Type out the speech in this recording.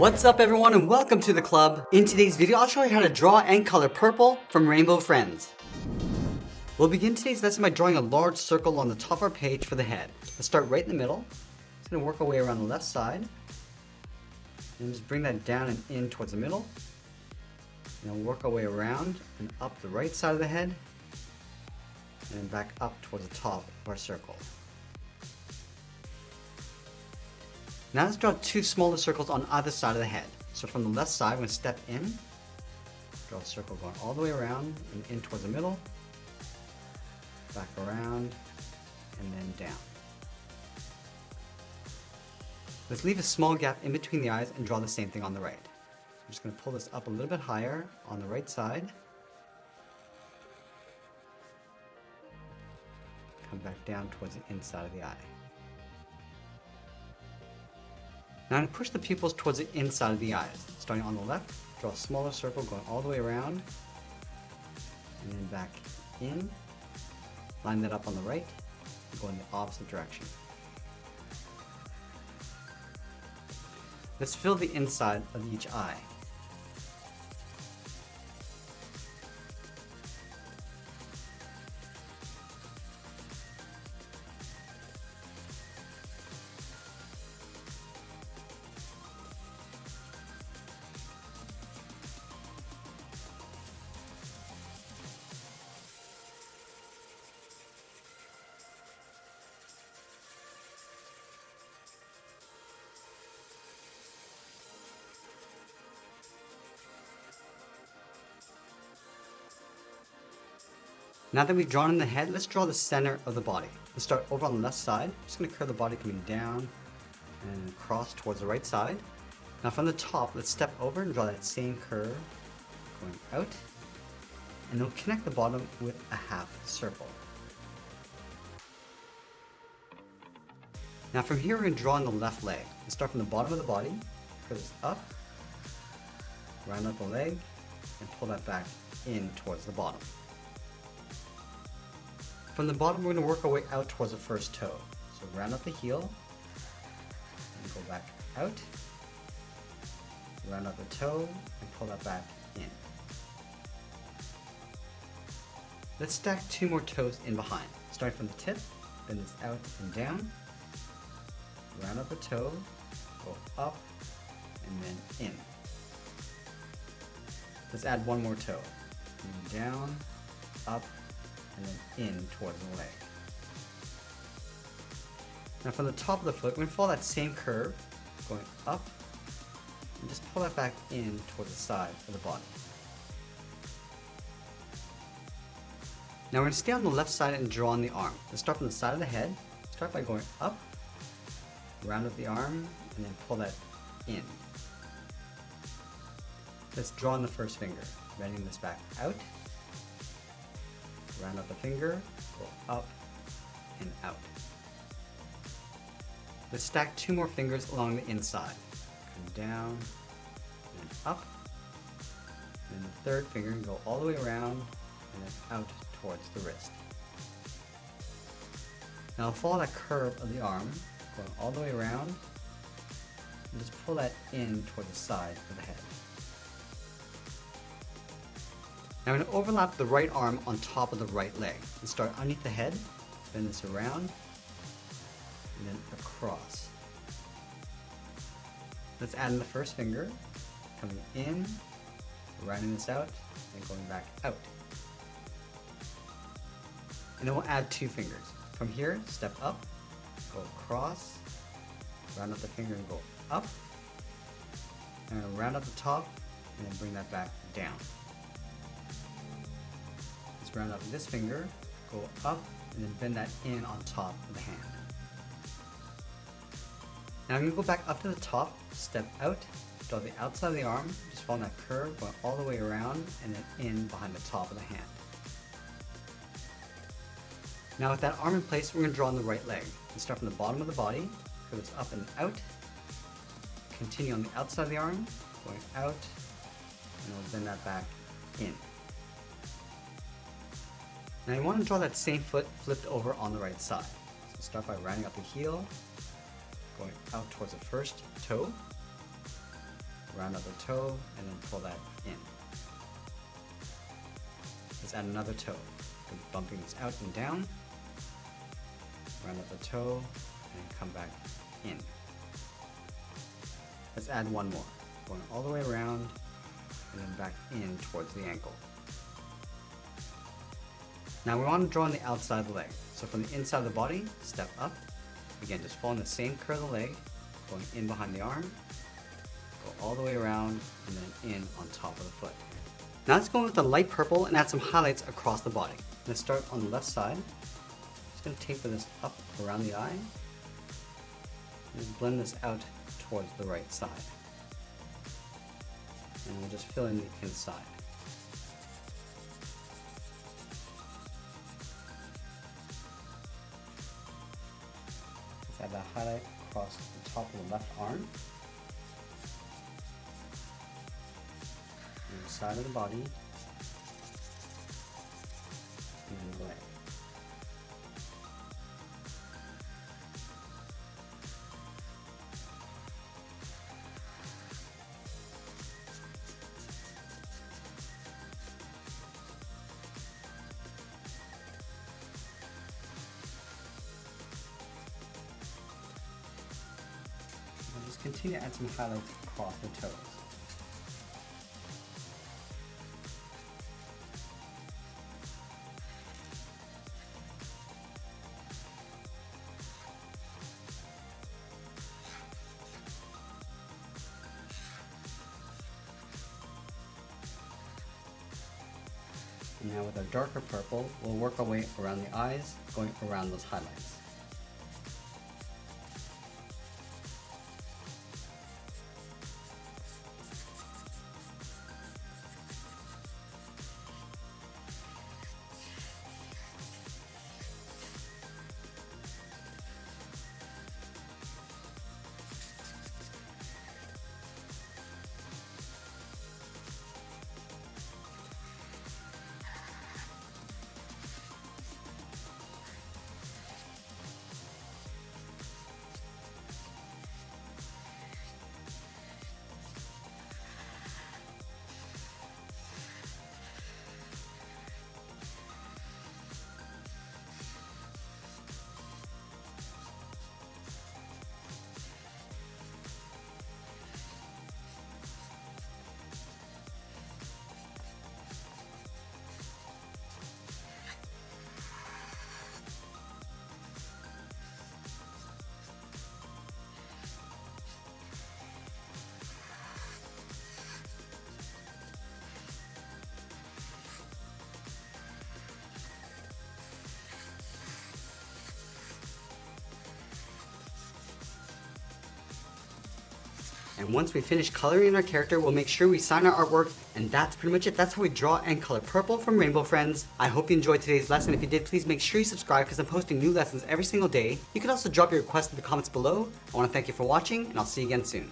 What's up everyone and welcome to the club. In today's video I'll show you how to draw and color purple from Rainbow Friends. We'll begin today's lesson by drawing a large circle on the top of our page for the head. Let's start right in the middle. Just going to work our way around the left side. And just bring that down and in towards the middle. And then work our way around and up the right side of the head. And then back up towards the top of our circle. Now let's draw two smaller circles on either side of the head. So from the left side, we're going to step in, draw a circle going all the way around and in towards the middle, back around, and then down. Let's leave a small gap in between the eyes and draw the same thing on the right. I'm just going to pull this up a little bit higher on the right side. Come back down towards the inside of the eye. Now I'm going to push the pupils towards the inside of the eyes. Starting on the left, draw a smaller circle going all the way around, and then back in. Line that up on the right, and go in the opposite direction. Let's fill the inside of each eye. Now that we've drawn in the head, let's draw the center of the body. Let's start over on the left side. I'm just going to curve the body coming down and across towards the right side. Now from the top, let's step over and draw that same curve going out. And we'll connect the bottom with a half circle. Now from here, we're going to draw in the left leg. Let's start from the bottom of the body, curve this up, round out the leg, and pull that back in towards the bottom. From the bottom, we're going to work our way out towards the first toe. So round up the heel, and go back out, round up the toe, and pull that back in. Let's stack two more toes in behind. Starting from the tip, bend this out and down, round up the toe, go up, and then in. Let's add one more toe. Move down, up, and then in towards the leg. Now from the top of the foot, we're going to follow that same curve, going up, and just pull that back in towards the side of the body. Now we're going to stay on the left side and draw on the arm. Let's start from the side of the head. Start by going up, round up the arm, and then pull that in. Let's draw on the first finger, bending this back out. Round up the finger, go up and out. Let's stack two more fingers along the inside. Come down and up. And then the third finger can go all the way around and then out towards the wrist. Now follow that curve of the arm, going all the way around, and just pull that in toward the side of the head. Now I'm going to overlap the right arm on top of the right leg and start underneath the head, bend this around, and then across. Let's add in the first finger, coming in, rounding this out, and going back out. And then we'll add two fingers. From here, step up, go across, round up the finger and go up, and round up the top, and then bring that back down. Round up this finger, go up, and then bend that in on top of the hand. Now I'm going to go back up to the top, step out, draw the outside of the arm, just follow that curve, going all the way around, and then in behind the top of the hand. Now with that arm in place, we're going to draw on the right leg. Let's start from the bottom of the body, curve this up and out, continue on the outside of the arm, going out, and we'll bend that back in. Now you want to draw that same foot flipped over on the right side. So start by rounding up the heel, going out towards the first toe, round out the toe, and then pull that in. Let's add another toe. We're bumping this out and down, round out the toe, and come back in. Let's add one more, going all the way around, and then back in towards the ankle. Now we want to draw on the outside of the leg. So from the inside of the body, step up. Again, just following the same curve of the leg, going in behind the arm, go all the way around, and then in on top of the foot. Now let's go in with the light purple and add some highlights across the body. Let's start on the left side. Just going to taper this up around the eye, and blend this out towards the right side. And we'll just fill in the inside. Let's add that highlight across the top of the left arm, and the side of the body, and then the leg. Just continue to add some highlights across the toes. And now with our darker purple, we'll work our way around the eyes, going around those highlights. And once we finish coloring our character, we'll make sure we sign our artwork, and that's pretty much it. That's how we draw and color purple from Rainbow Friends. I hope you enjoyed today's lesson. If you did, please make sure you subscribe because I'm posting new lessons every single day. You can also drop your requests in the comments below. I want to thank you for watching, and I'll see you again soon.